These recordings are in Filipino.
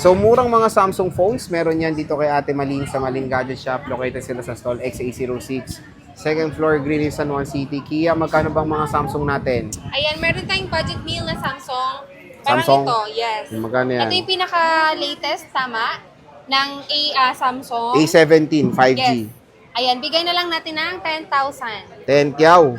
So, murang mga Samsung phones, meron yan dito kay Ate Maling sa Maling Gadget Shop. Located sila sa stall XA06. Second floor, Green Hills, San Juan City. Kia, magkano bang mga Samsung natin? Ayan, meron tayong budget meal na Samsung. Parang Samsung? ito, yes. Magkano yan? Ito yung pinaka-latest, tama, ng Samsung. A17, 5G. Yes. Ayan, bigay na lang natin ng 10,000. 10 kyaw.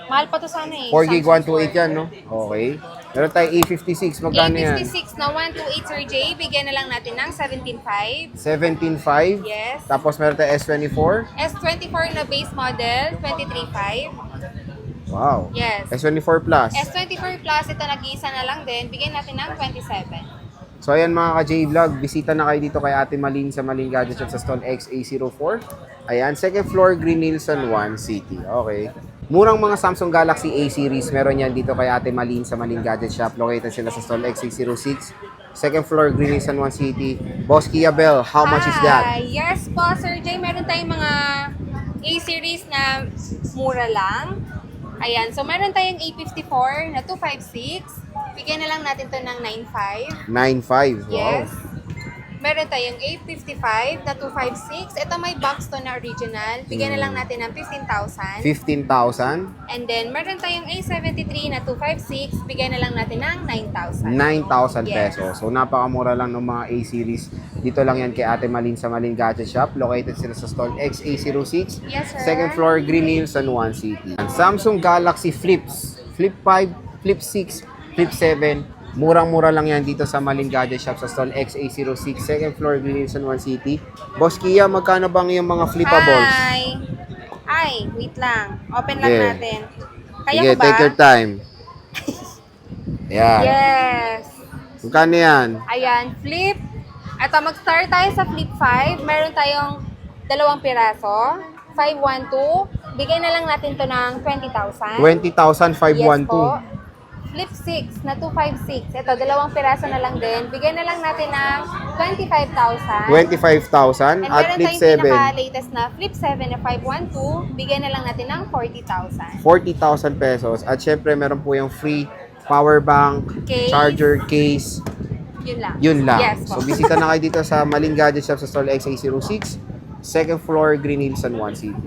Mahal pa to sana eh. 4 gig, Samsung 128 yan, no? Okay. Meron tayong A56, magkano yan? A56 na 128 Sir J, bigyan na lang natin ng 17,500. 17.5. Yes. Tapos meron tayong S24. S24 na base model, 23,500. Wow. Yes. S24 Plus. S24 Plus, ito nag-iisa na lang din, bigyan natin ng 27. So ayan mga ka-J-Vlog, bisita na kayo dito kay Ate Malin sa Maling Gadget Shop sa stall XA04. Ayan, second floor, Green Hills, San Juan City. Okay. Murang mga Samsung Galaxy A series, meron yan dito kay Ate Malin sa Maling Gadget Shop. Located sila sa stall XA06. Second floor, Green Hills, San Juan City. Boss Kia Bell, how much is that? Yes po, Sir J. Meron tayong mga A-series na mura lang. Ayan, so meron tayong A54 na 256. Bigyan na lang natin to ng 9,500. 9.5. Wow. Yes. Meron tayong A55 na 256. Ito may box to na original. Bigyan na lang natin ng 15,000. 15,000. And then, meron tayong A73 na 256. Bigyan na lang natin ng 9,000. 9,000 Yes. pesos. So, napakamura lang ng mga A-series. Dito lang yan kay Ate Malin sa Maling Gadget Shop. Located sila sa stall XA06. Yes, sir. Second floor, Green Hills, San Juan City. Samsung Galaxy Flips. Flip 5, Flip 6, Flip 7. Murang-mura lang yan dito sa Maling Gadget Shop sa stall XA06. Second floor, Green Hills, San Juan City. Boss Kia, magkano bang yung mga flippables? Hi! Ay, wait lang. Open lang Yeah. natin. Kaya Sige, mo ba? take your time. Yan. Yes. Magkano yan? Ayan, flip. Ito, mag-start tayo sa flip 5. Meron tayong 2 piraso. 512. Bigay na lang natin to ng 20,000. 20,512. Yes po. Flip 6 na 256. Ito, 2 piraso na lang din. Bigay na lang natin ng 25,000. 25,000 And at meron Flip tayong 7. pinaka-latest na Flip 7 na 512. Bigay na lang natin ng 40,000. 40,000 pesos. At syempre, meron po yung free power bank, Case. charger case. Yun lang. Yun lang. Yes po. So, bisita na kayo dito sa Maling Gadget Shop sa stall XA06. Second floor, Green Hills, San Juan City.